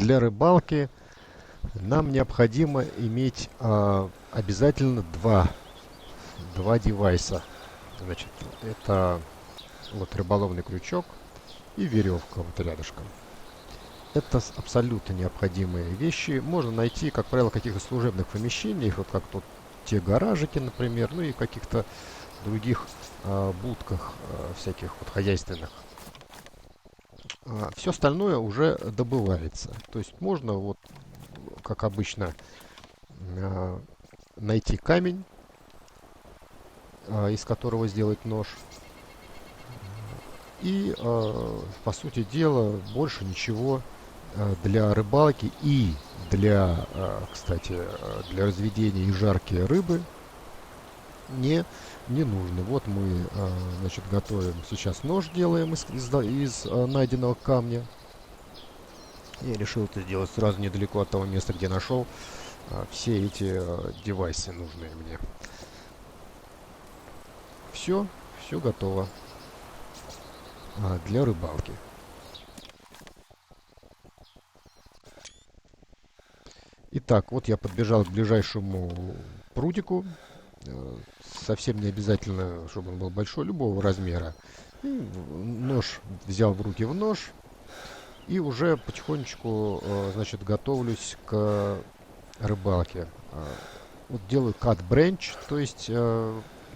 для рыбалки нам необходимо иметь обязательно два девайса. Значит, это вот рыболовный крючок и веревка вот рядышком. Это абсолютно необходимые вещи. Можно найти, как правило, в каких-то служебных помещениях, вот как тут те гаражики, например, ну и в каких-то других будках всяких вот хозяйственных. Все остальное уже добывается. То есть можно вот, как обычно, а, найти камень, из которого сделать нож. И, по сути дела, больше ничего для рыбалки и для, кстати, для разведения и жарки рыбы не нужно. Вот мы, значит, готовим сейчас нож, делаем из найденного камня. Я решил это сделать сразу недалеко от того места, где нашел все эти девайсы нужные мне. Все готово для рыбалки. Итак, вот я подбежал к ближайшему прудику. Э, Совсем не обязательно, чтобы он был большой, любого размера. И нож взял в руки в нож. И уже потихонечку, значит, готовлюсь к рыбалке. Вот делаю cut branch, то есть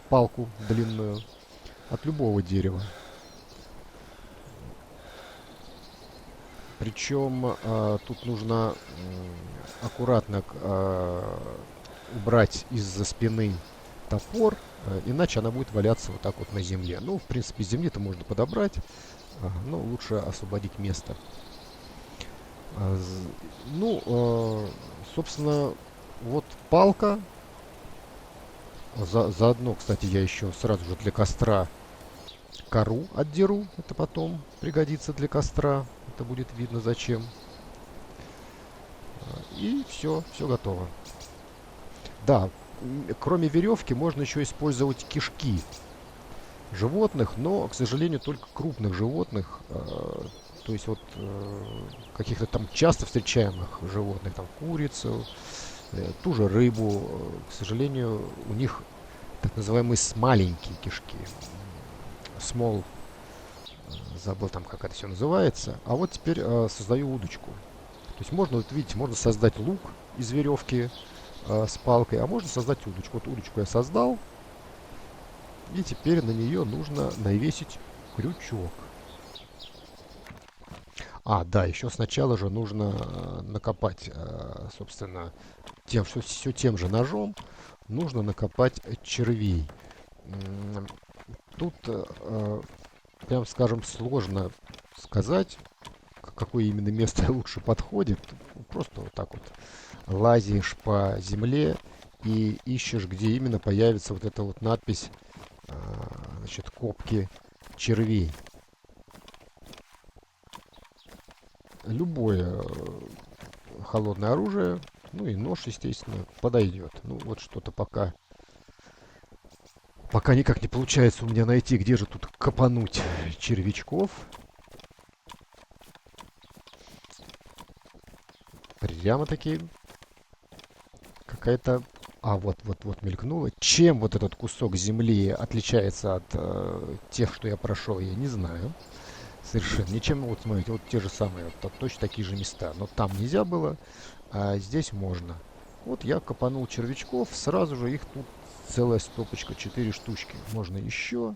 палку длинную от любого дерева. Причем тут нужно аккуратно убрать из-за спины топор, иначе она будет валяться вот так вот на земле. Ну, в принципе, с земли-то можно подобрать, но лучше освободить место. Ну, собственно, вот палка. Заодно, кстати, я еще сразу же для костра кору отдеру. Это потом пригодится для костра. Это будет видно зачем. И все готово. Да, кроме веревки можно еще использовать кишки животных, но, к сожалению, только крупных животных. То есть вот каких-то там часто встречаемых животных, там курицу, ту же рыбу, к сожалению, у них так называемые маленькие кишки. Small, забыл там, как это все называется. А вот теперь создаю удочку. То есть можно, вот видите, можно создать лук из веревки с палкой, а можно создать удочку. Вот удочку я создал, и теперь на нее нужно навесить крючок. Да, еще сначала же нужно накопать, собственно, все тем же ножом нужно накопать червей. Тут, прям скажем, сложно сказать, какое именно место лучше подходит. Просто вот так вот лазишь по земле и ищешь, где именно появится вот эта вот надпись, значит, копки червей. Любое холодное оружие, ну и нож, естественно, подойдет. Ну вот что-то пока никак не получается у меня найти, где же тут копануть червячков. Прямо-таки какая-то... вот мелькнуло. Чем вот этот кусок земли отличается от тех, что я прошел, я не знаю. Совершенно ничем. Вот смотрите, вот те же самые, вот, точно такие же места. Но там нельзя было, а здесь можно. Вот я копанул червячков, сразу же их тут целая стопочка, 4 штучки. Можно еще.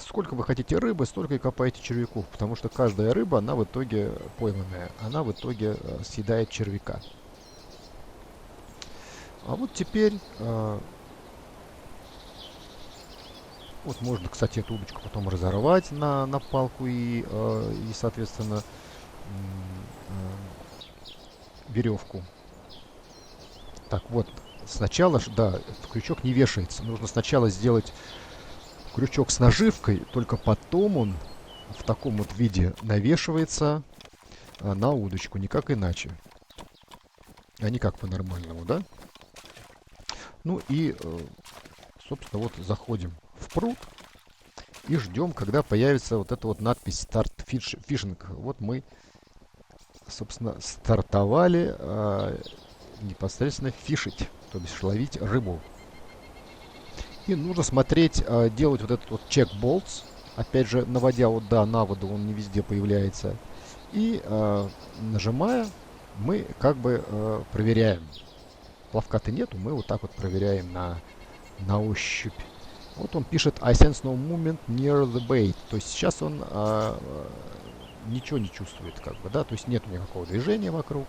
Сколько вы хотите рыбы, столько и копаете червяков, потому что каждая рыба, она в итоге пойманная, она в итоге съедает червяка. А вот теперь, вот можно, кстати, эту удочку потом разорвать на палку и соответственно, веревку. Так, вот, сначала, да, крючок не вешается. Нужно сначала сделать крючок с наживкой, только потом он в таком вот виде навешивается на удочку, никак иначе. А не как по-нормальному, да? Ну и, собственно, вот заходим в пруд и ждем, когда появится вот эта вот надпись Start Fishing. Вот мы собственно, стартовали непосредственно фишить, то бишь ловить рыбу. И нужно смотреть, делать вот этот вот check bolts. Опять же, наводя вот, да, на воду, он не везде появляется. И нажимая, мы как бы проверяем. Плавка-то нету, мы вот так вот проверяем на ощупь. Вот он пишет I sense no movement near the bait. То есть сейчас он ничего не чувствует, как бы, да, то есть нету никакого движения вокруг.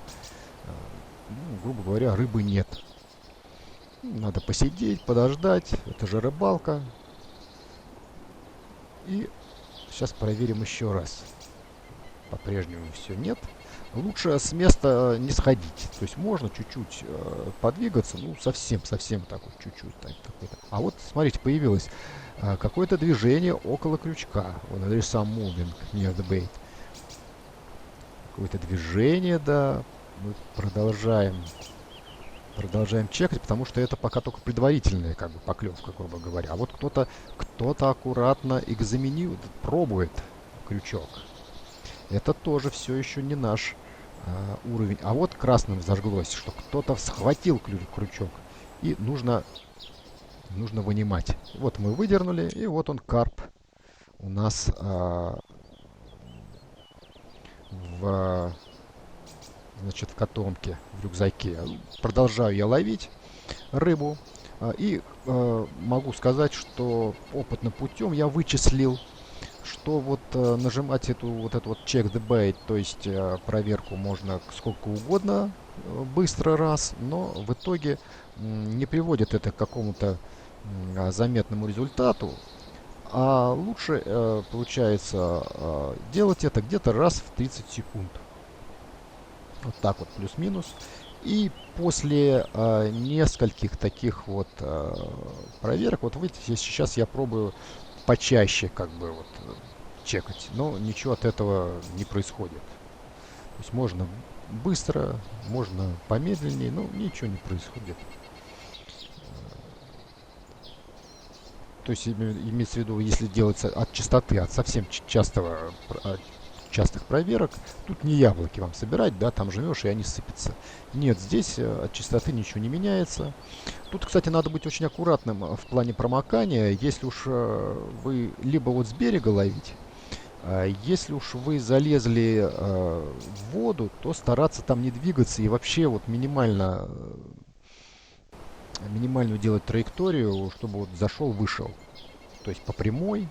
Ну, грубо говоря, рыбы нет. Надо посидеть, подождать. Это же рыбалка. И сейчас проверим еще раз. По-прежнему все нет. Лучше с места не сходить. То есть можно чуть-чуть подвигаться, ну совсем так вот чуть-чуть. А вот смотрите, появилось какое-то движение около крючка. Вот there is some moving near the bait. Какое-то движение, да. Мы продолжаем чекать, потому что это пока только предварительная как бы поклевка, грубо говоря. А вот кто-то аккуратно экзаменирует, пробует крючок. Это тоже все еще не наш уровень. А вот красным зажглось, что кто-то схватил крючок. И нужно вынимать. Вот мы выдернули, и вот он карп у нас значит, в котомке, в рюкзаке. Продолжаю я ловить рыбу. И могу сказать, что опытным путем я вычислил, что вот нажимать эту вот check the bait, то есть проверку можно сколько угодно быстро раз, но в итоге не приводит это к какому-то заметному результату. А лучше получается делать это где-то раз в 30 секунд. Вот так вот, плюс-минус. И после нескольких таких вот проверок, вот видите, сейчас я пробую почаще как бы вот чекать, но ничего от этого не происходит. То есть можно быстро, можно помедленнее, но ничего не происходит. То есть имеется в виду, если делается от частоты, от совсем частых проверок, тут не яблоки вам собирать, да, там жмешь и они сыпятся. Нет, здесь от частоты ничего не меняется. Тут, кстати, надо быть очень аккуратным в плане промокания. Если уж вы либо вот с берега ловить, если уж вы залезли в воду, то стараться там не двигаться и вообще вот минимальную делать траекторию, чтобы вот зашел, вышел. То есть по прямой,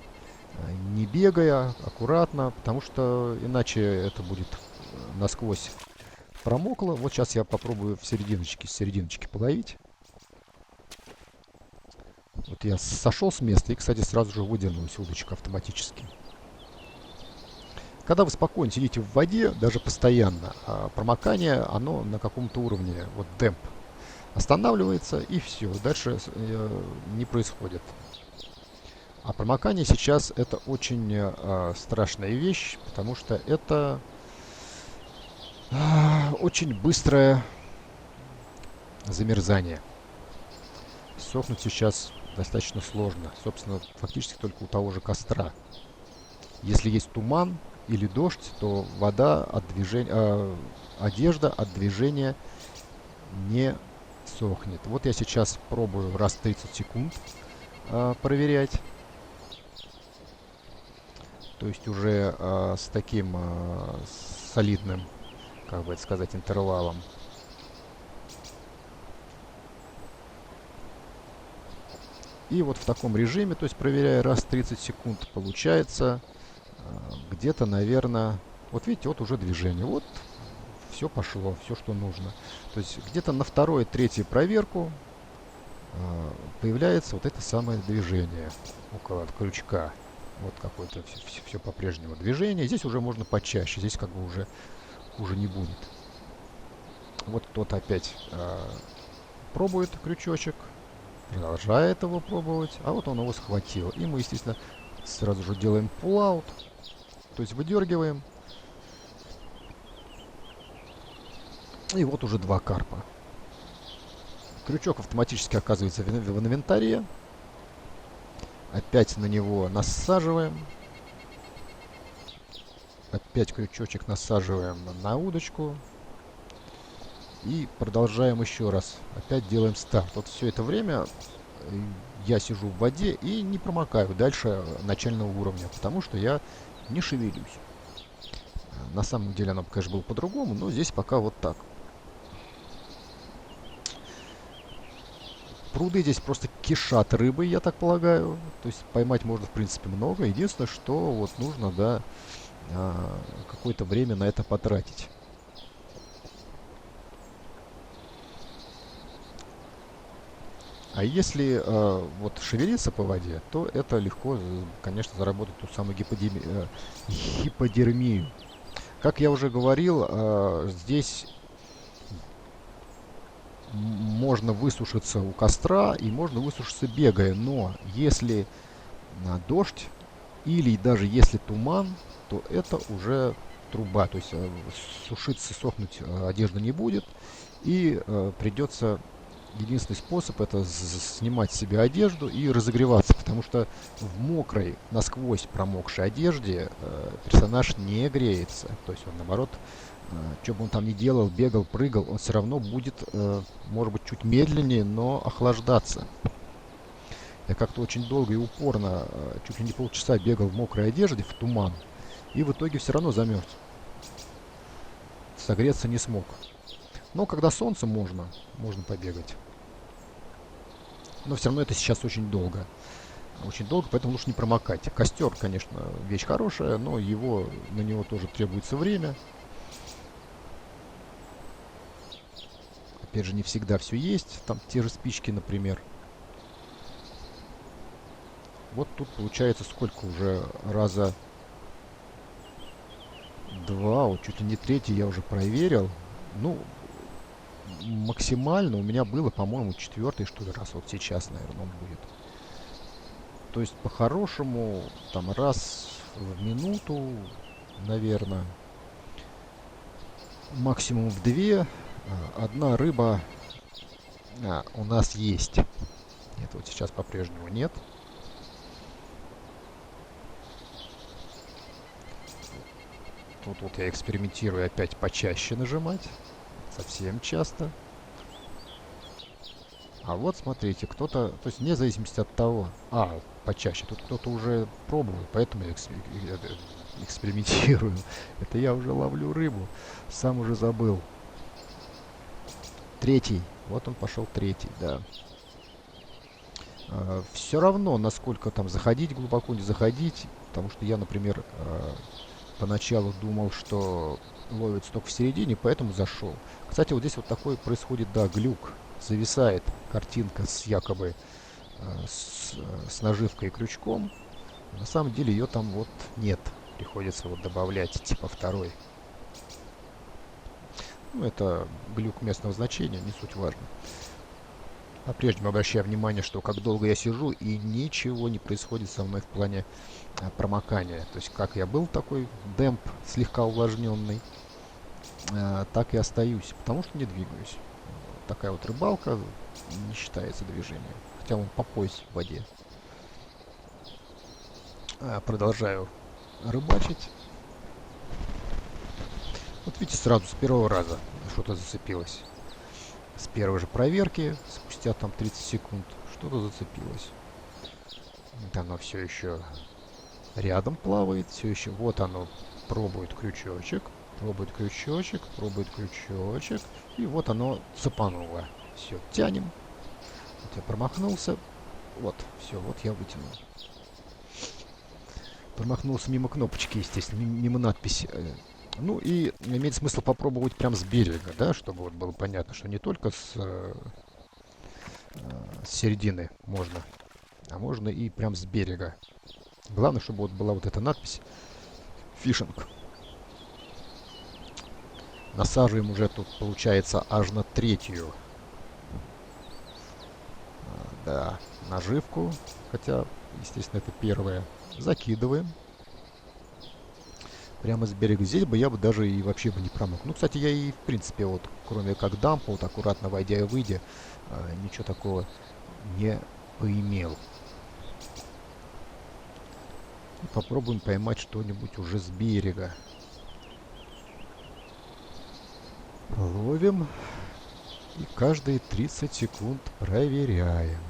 не бегая, аккуратно, потому что иначе это будет насквозь промокло. Вот сейчас я попробую с серединочки половить. Вот я сошел с места и, кстати, сразу же выдернулась удочка автоматически. Когда вы спокойно сидите в воде, даже постоянно, промокание, оно на каком-то уровне, вот демп, останавливается и все, дальше не происходит. А промокание сейчас это очень страшная вещь, потому что это очень быстрое замерзание. Сохнуть сейчас достаточно сложно. Собственно, фактически только у того же костра. Если есть туман или дождь, то вода от движения, одежда от движения не сохнет. Вот я сейчас пробую раз в 30 секунд проверять. То есть уже с таким солидным, как бы это сказать, интервалом. И вот в таком режиме, то есть проверяя раз в 30 секунд, получается где-то, наверное, вот видите, вот уже движение. Вот все пошло, все, что нужно. То есть где-то на второй-третью проверку появляется вот это самое движение около крючка. Вот какое-то все по-прежнему движение. Здесь уже можно почаще, здесь как бы уже хуже не будет. Вот кто-то опять пробует крючочек, продолжает его пробовать, а вот он его схватил. И мы, естественно, сразу же делаем pull-out, то есть выдергиваем. И вот уже два карпа. Крючок автоматически оказывается в инвентаре. Опять на него насаживаем. Опять крючочек насаживаем на удочку. И продолжаем еще раз. Опять делаем старт. Вот все это время я сижу в воде и не промокаю дальше начального уровня, потому что я не шевелюсь. На самом деле оно, конечно, было по-другому, но здесь пока вот так. Пруды здесь просто кишат рыбой, я так полагаю. То есть поймать можно, в принципе, много. Единственное, что вот нужно, да, какое-то время на это потратить. А если вот шевелиться по воде, то это легко, конечно, заработать ту самую гиподермию. Как я уже говорил, здесь можно высушиться у костра и можно высушиться бегая, но если дождь или даже если туман, то это уже труба, то есть сушиться, сохнуть одежда не будет, и придется, единственный способ это снимать с себя одежду и разогреваться, потому что в мокрой, насквозь промокшей одежде персонаж не греется, то есть он наоборот, что бы он там ни делал, бегал, прыгал, он все равно будет, может быть, чуть медленнее, но охлаждаться. Я как-то очень долго и упорно, чуть ли не полчаса бегал в мокрой одежде, в туман, и в итоге все равно замерз. Согреться не смог. Но когда солнце можно побегать. Но все равно это сейчас очень долго. Очень долго, поэтому лучше не промокать. Костер, конечно, вещь хорошая, но на него тоже требуется время. Опять же, не всегда все есть. Там те же спички, например. Вот тут получается сколько уже раза два, вот чуть ли не третий я уже проверил. Ну, максимально у меня было, по-моему, четвертый, что ли, раз. Вот сейчас, наверное, он будет. То есть, по-хорошему, там раз в минуту, наверное, максимум в две. Одна рыба у нас есть. Это вот сейчас по-прежнему нет. Тут вот я экспериментирую опять почаще нажимать. Совсем часто. А вот смотрите, кто-то, то есть вне зависимости от того, почаще, тут кто-то уже пробовал, поэтому я экспериментирую. Это я уже ловлю рыбу, сам уже забыл. Третий, вот он пошел третий, да. Все равно, насколько там заходить глубоко, не заходить, потому что я, например, поначалу думал, что ловится только в середине, поэтому зашел. Кстати, вот здесь вот такой происходит, да, глюк. Зависает картинка с якобы с наживкой и крючком. На самом деле ее там вот нет. Приходится вот добавлять типа второй. Ну, это глюк местного значения, не суть важно. По-прежнему обращаю внимание, что как долго я сижу и ничего не происходит со мной в плане промокания. То есть как я был такой демп слегка увлажненный, так и остаюсь, потому что не двигаюсь. Такая вот рыбалка не считается движением, хотя он по пояс в воде. Продолжаю рыбачить. Вот видите, сразу с первого раза что-то зацепилось. С первой же проверки, спустя там 30 секунд, что-то зацепилось. Вот оно все еще рядом плавает, все еще. Вот оно пробует крючочек, пробует крючочек, пробует крючочек. И вот оно цепануло. Все, тянем. Вот я промахнулся. Вот, все, вот я вытянул. Промахнулся мимо кнопочки, естественно, мимо надписи. Ну и имеет смысл попробовать прям с берега, да, чтобы вот было понятно, что не только с середины можно, а можно и прям с берега. Главное, чтобы вот была вот эта надпись «Фишинг». Насаживаем уже тут, получается, аж на третью, да, наживку, хотя, естественно, это первая. Закидываем. Прямо с берега. Здесь бы я бы даже и вообще бы не промок. Ну, кстати, я и в принципе вот, кроме как дампа, вот аккуратно войдя и выйдя, ничего такого не поимел. И попробуем поймать что-нибудь уже с берега. Ловим и каждые 30 секунд проверяем.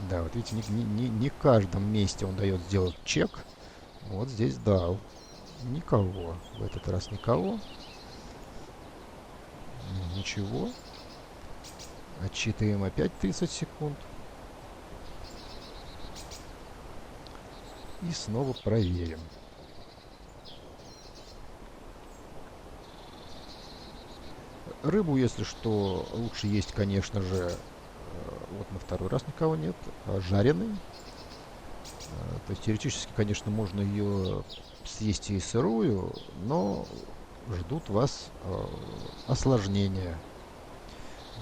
Да, вот видите, не в каждом месте он дает сделать чек. Вот здесь дал. Никого. В этот раз никого. Ничего. Отчитываем опять 30 секунд. И снова проверим. Рыбу, если что, лучше есть, конечно же, вот на второй раз никого нет, жареный. То есть теоретически, конечно, можно ее съесть и сырую, но ждут вас осложнения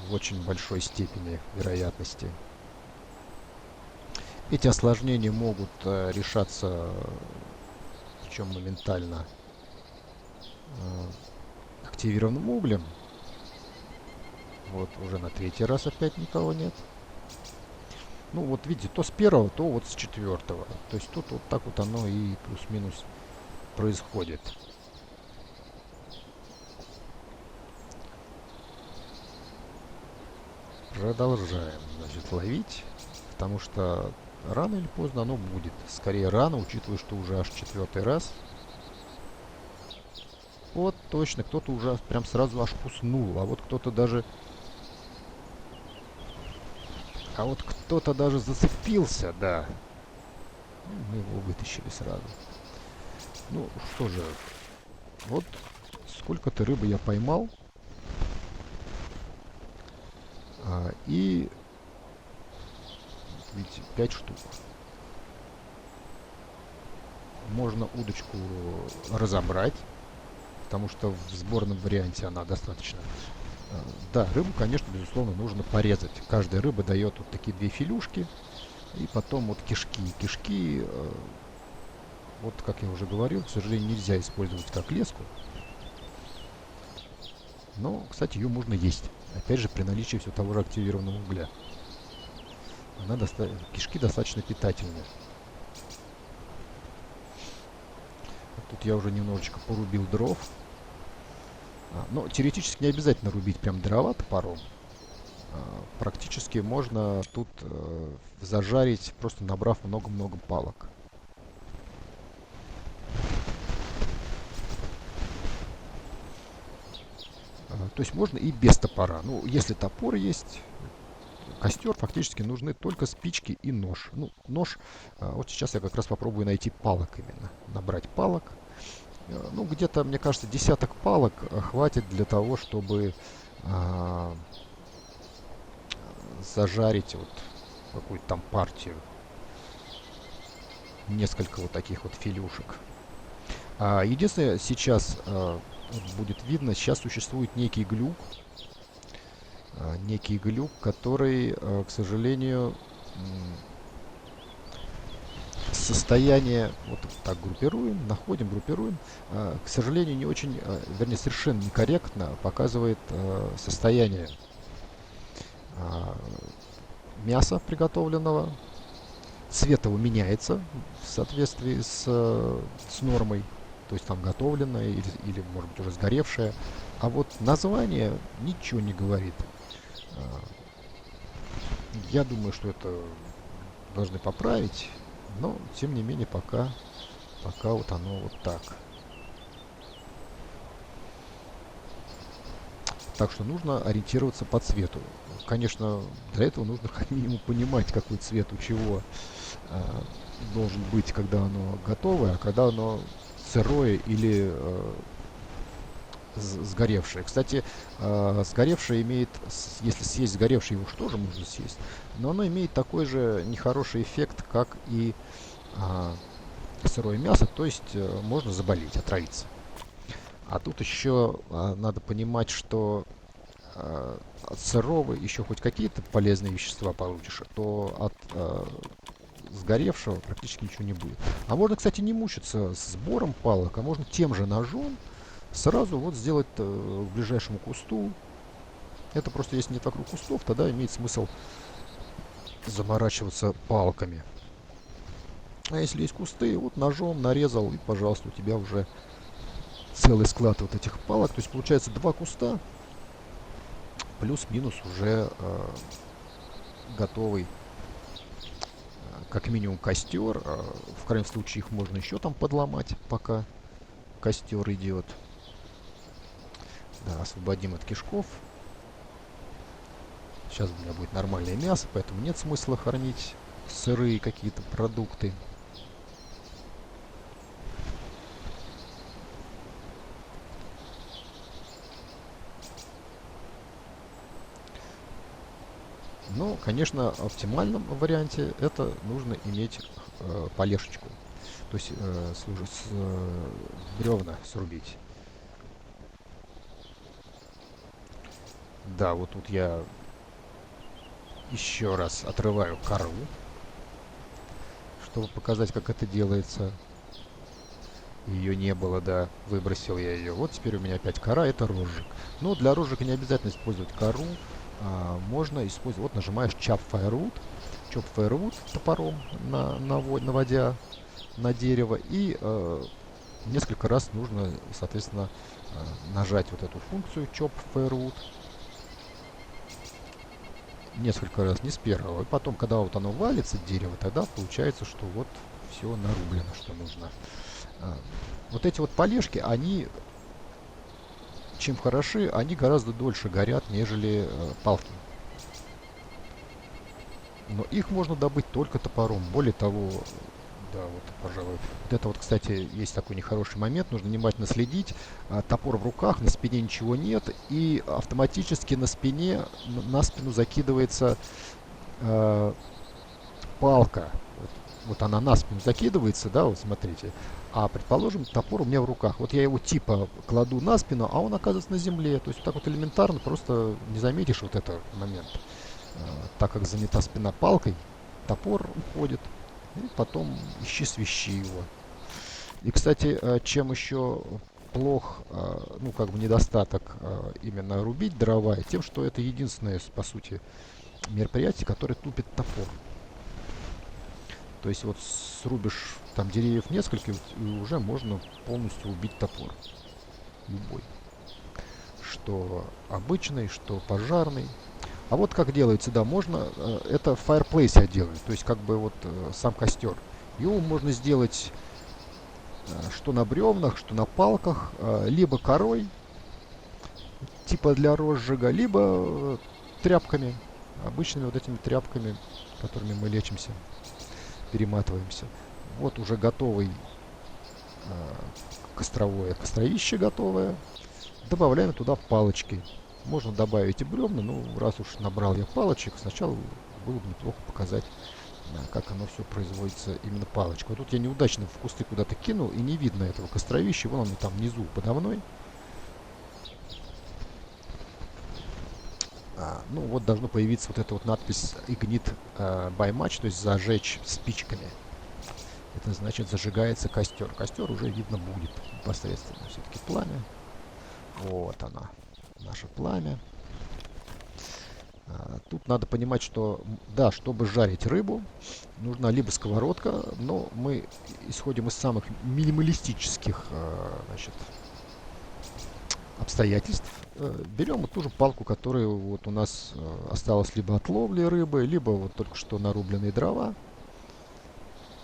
в очень большой степени вероятности. Эти осложнения могут решаться, причем моментально, активированным углем. Вот уже на третий раз опять никого нет. Ну вот видите, то с первого, то вот с четвертого. То есть тут вот так вот оно и плюс-минус происходит. Продолжаем, значит, ловить, потому что рано или поздно оно будет. Скорее рано, учитывая, что уже аж четвертый раз. Вот точно, кто-то уже прям сразу аж куснул, а вот кто-то даже... А вот кто-то даже зацепился, да. Мы его вытащили сразу. Ну, что же. Вот сколько-то рыбы я поймал. И... Видите, 5 штук. Можно удочку разобрать, потому что в сборном варианте она достаточно... Да, рыбу, конечно, безусловно, нужно порезать. Каждая рыба дает вот такие две филюшки. И потом вот кишки. Кишки, вот как я уже говорил, к сожалению, нельзя использовать как леску. Но, кстати, ее можно есть. Опять же, при наличии все того же активированного угля. Кишки достаточно питательные. Тут я уже немножечко порубил дров. Но теоретически не обязательно рубить прям дрова топором. Практически можно тут зажарить, просто набрав много-много палок. То есть можно и без топора. Ну, если топор есть, костер, фактически нужны только спички и нож. Ну, нож, вот сейчас я как раз попробую найти палок именно. Набрать палок. Ну, где-то, мне кажется, десяток палок хватит для того, чтобы зажарить вот какую-то там партию. Несколько вот таких вот филюшек. Единственное, сейчас будет видно, сейчас существует некий глюк. Некий глюк, который, к сожалению, состояние, вот так группируем, находим, группируем, к сожалению, не очень, вернее, совершенно некорректно показывает состояние мяса приготовленного. Цвет его меняется в соответствии с нормой, то есть там готовленное или, может быть, уже сгоревшее. А вот название ничего не говорит. Я думаю, что это должны поправить, но, тем не менее, пока вот оно вот так. Так что нужно ориентироваться по цвету. Конечно, для этого нужно как минимум понимать, какой цвет у чего должен быть, когда оно готовое, а когда оно сырое или сгоревшее. Кстати, сгоревшее имеет, если съесть сгоревшее, его что же можно съесть, но оно имеет такой же нехороший эффект, как и сырое мясо, то есть можно заболеть, отравиться. А тут еще надо понимать, что от сырого еще хоть какие-то полезные вещества получишь, то от сгоревшего практически ничего не будет. А можно, кстати, не мучиться с сбором палок, а можно тем же ножом сразу вот сделать в ближайшем кусту. Это просто если нет вокруг кустов, тогда имеет смысл заморачиваться палками. А если есть кусты, вот ножом нарезал, и, пожалуйста, у тебя уже целый склад вот этих палок. То есть получается 2 куста плюс-минус уже готовый как минимум костер. В крайнем случае их можно еще там подломать, пока костер идет. Да, освободим от кишков. Сейчас у меня будет нормальное мясо, поэтому нет смысла хранить сырые какие-то продукты. Но, конечно, в оптимальном варианте это нужно иметь полешечку. То есть бревна срубить. Да, вот тут я еще раз отрываю кору, чтобы показать, как это делается. Ее не было, да, выбросил я ее. Вот теперь у меня опять кора, это розжиг. Но для розжига не обязательно использовать кору. Можно использовать, вот нажимаешь Chop Firewood топором, наводя на дерево. И несколько раз нужно, соответственно, нажать вот эту функцию Chop Firewood. Несколько раз, не с первого. И потом, когда вот оно валится, дерево, тогда получается, что вот все нарублено, что нужно. Вот эти вот полежки, они, чем хороши, они гораздо дольше горят, нежели палки. Но их можно добыть только топором. Более того, да, вот, пожалуй, вот это вот, кстати, есть такой нехороший момент, нужно внимательно следить. Топор в руках, на спине ничего нет, и автоматически на спину закидывается палка. Вот она на спину закидывается, да, вот смотрите. А, предположим, топор у меня в руках. Вот я его типа кладу на спину, а он оказывается на земле. То есть вот так вот элементарно просто не заметишь вот этот момент. Так как занята спина палкой, топор уходит. И потом ищи свищи его. И, кстати, чем еще плох, ну, как бы недостаток именно рубить дрова, тем, что это единственное, по сути, мероприятие, которое тупит топор. То есть вот срубишь там деревьев несколько, и уже можно полностью убить топор. Любой. Что обычный, что пожарный. А вот как делается, да, можно, это в Fireplace я делаю, то есть как бы вот сам костер. Его можно сделать что на бревнах, что на палках, либо корой, типа для розжига, либо тряпками, обычными вот этими тряпками, которыми мы лечимся, перематываемся. Вот уже готовый костровище готовое. Добавляем туда палочки. Можно добавить и бревна, но раз уж набрал я палочек, сначала было бы неплохо показать, как оно все производится именно палочкой. Вот тут я неудачно в кусты куда-то кинул, и не видно этого костровища. Вон оно там внизу подо мной. Ну вот должно появиться вот эта вот надпись Ignite by Match, то есть зажечь спичками. Это значит зажигается костер. Костер уже видно будет непосредственно. Все-таки пламя. Вот она. Наше пламя. Тут надо понимать, что, да, чтобы жарить рыбу, нужна либо сковородка, но мы исходим из самых минималистических, значит, обстоятельств. Берем вот ту же палку, которая вот у нас осталась либо от ловли рыбы, либо вот только что нарубленные дрова.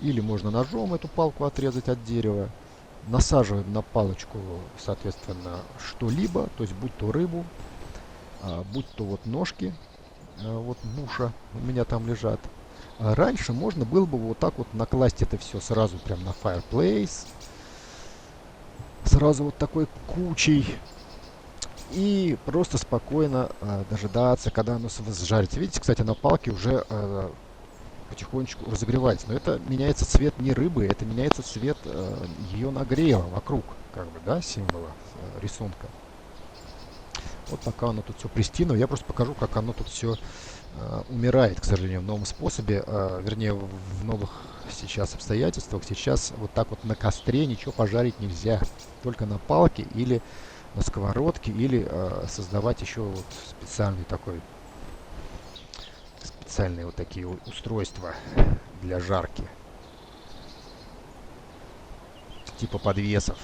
Или можно ножом эту палку отрезать от дерева. Насаживаем на палочку, соответственно, что-либо, то есть будь то рыбу, будь то вот ножки, вот буша у меня там лежат. Раньше можно было бы вот так вот накласть это все сразу прям на Fireplace, сразу вот такой кучей, и просто спокойно дожидаться, когда оно сжарится. Видите, кстати, на палке уже потихонечку разогревается. Но это меняется цвет не рыбы, это меняется цвет ее нагрева вокруг, как бы, да, символа рисунка. Вот пока оно тут все прistino, я просто покажу, как оно тут все умирает, к сожалению, в новом способе, вернее, в новых сейчас обстоятельствах. Сейчас вот так вот на костре ничего пожарить нельзя, только на палке или на сковородке, или создавать еще вот специальные вот такие устройства для жарки, типа подвесов.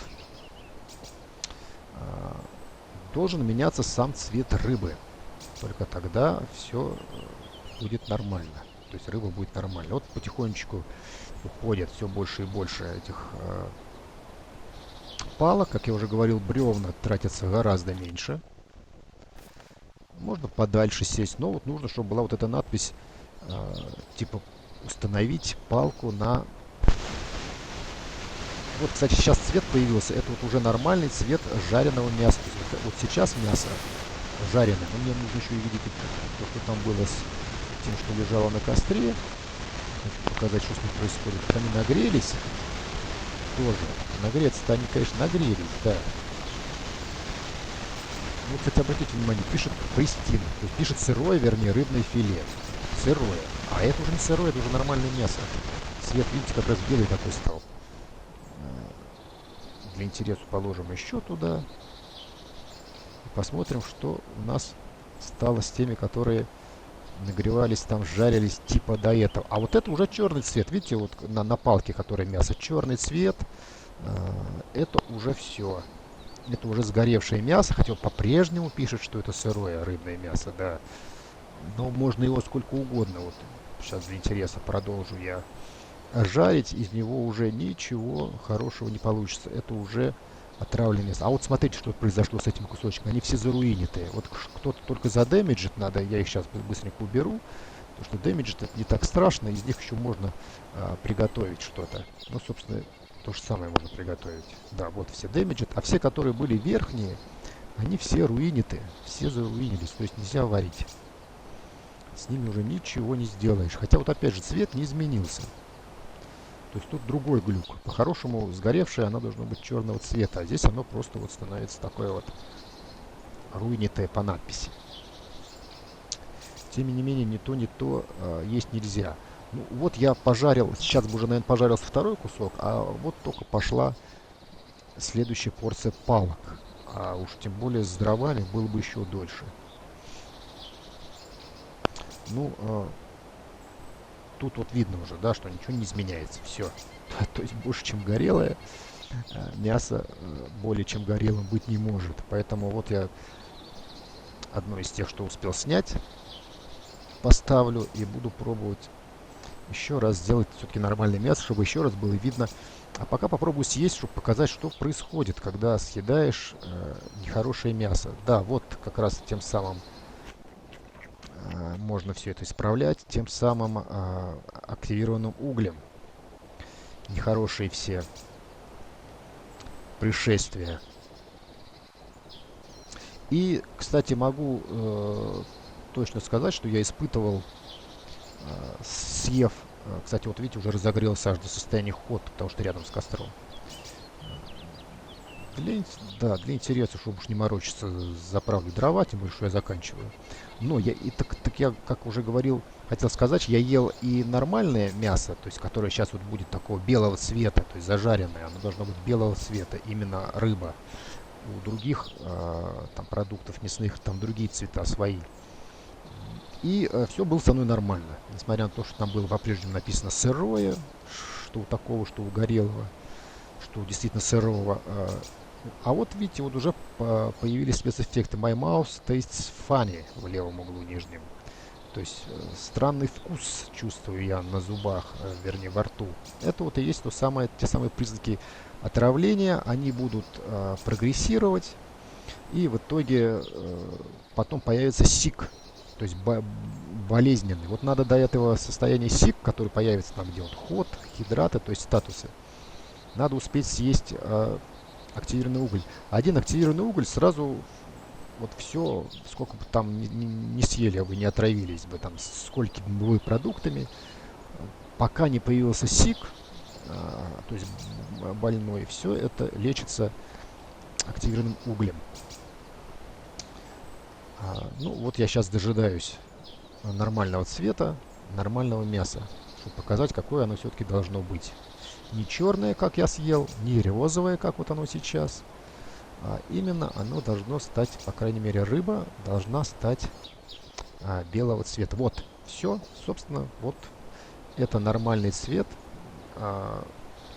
должен меняться сам цвет рыбы. Только тогда все будет нормально. То есть рыба будет нормально. Вот потихонечку уходит все больше и больше этих палок. Как я уже говорил, бревна тратятся гораздо меньше. Можно подальше сесть, но вот нужно, чтобы была вот эта надпись, типа установить палку на... Вот, кстати, сейчас цвет появился. Это вот уже нормальный цвет жареного мяса. То есть вот сейчас мясо жареное. Но мне нужно еще и видеть, что там было с тем, что лежало на костре. Хочу показать, что с ним происходит. Вот они нагрелись тоже. Нагреться-то они, конечно, нагрелись, да. Вот, кстати, обратите внимание, пишет престин. То есть пишет сырое, вернее, рыбное филе. Сырое. А это уже не сырое, это уже нормальное мясо. Цвет, видите, как раз белый такой стал. Для интереса положим еще туда. И посмотрим, что у нас стало с теми, которые нагревались там, жарились типа до этого. А вот это уже черный цвет. Видите, вот на палке, которая мясо, черный цвет. Это уже все. Это уже сгоревшее мясо, хотя по-прежнему пишет, что это сырое рыбное мясо, да. Но можно его сколько угодно. Вот сейчас для интереса продолжу я жарить, из него уже ничего хорошего не получится. Это уже отравленное мясо. А вот смотрите, что произошло с этими кусочками. Они все заруинитые. Вот кто-то только задэмиджит надо, я их сейчас быстренько уберу. Потому что дэмиджит это не так страшно, из них еще можно приготовить что-то. Ну, собственно, то же самое можно приготовить. Да, вот все дэмиджит. А все, которые были верхние, они все руиниты. Все заруинились. То есть нельзя варить. С ними уже ничего не сделаешь. Хотя вот опять же цвет не изменился. То есть тут другой глюк. По-хорошему сгоревшее оно должно быть черного цвета. А здесь оно просто вот становится такое вот руинитое по надписи. Тем не менее, ни то есть нельзя. Ну, вот я пожарил, сейчас бы уже, наверное, пожарился второй кусок, а вот только пошла следующая порция палок. А уж тем более с дровами было бы еще дольше. Ну, тут вот видно уже, да, что ничего не изменяется. Все. То есть больше, чем горелое, мясо более чем горелым быть не может. Поэтому вот я одно из тех, что успел снять, поставлю и буду пробовать еще раз сделать все-таки нормальное мясо, чтобы еще раз было видно. А пока попробую съесть, чтобы показать, что происходит, когда съедаешь нехорошее мясо. Да, вот как раз тем самым можно все это исправлять, тем самым активированным углем. Нехорошие все пришествия. И, кстати, могу точно сказать, что я испытывал, съев, кстати, вот видите, уже разогрелся аж до состояния ход, потому что рядом с костром. Для интереса, чтобы уж не морочиться, заправлю дрова, тем более, что я заканчиваю. Но я, как уже говорил, хотел сказать, я ел и нормальное мясо, то есть, которое сейчас вот будет такого белого цвета, то есть зажаренное, оно должно быть белого цвета, именно рыба. У других там продуктов мясных там другие цвета свои. И все было со мной нормально, несмотря на то, что там было по-прежнему написано сырое, что у такого, что у горелого, что у действительно сырого. А вот видите, вот уже появились спецэффекты. My mouth tastes funny в левом углу нижнем. То есть странный вкус чувствую я на зубах, вернее во рту. Это вот и есть те самые признаки отравления. Они будут прогрессировать. И в итоге потом появится сик. То есть болезненный. Вот надо до этого состояния сик, который появится там, где вот ход, гидраты, то есть статусы. Надо успеть съесть активированный уголь. Один активированный уголь сразу вот все, сколько бы там не съели, вы не отравились бы там сколькими бы продуктами, пока не появился сик, то есть больной, все это лечится активированным углем. Ну вот я сейчас дожидаюсь нормального цвета, нормального мяса, чтобы показать, какое оно все-таки должно быть. Не черное, как я съел, не розовое, как вот оно сейчас. А именно оно должно стать, по крайней мере, рыба должна стать белого цвета. Вот, все, собственно, вот это нормальный цвет.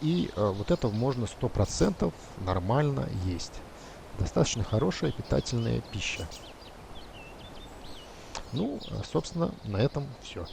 И вот это можно 100% нормально есть. Достаточно хорошая питательная пища. Ну, собственно, на этом все.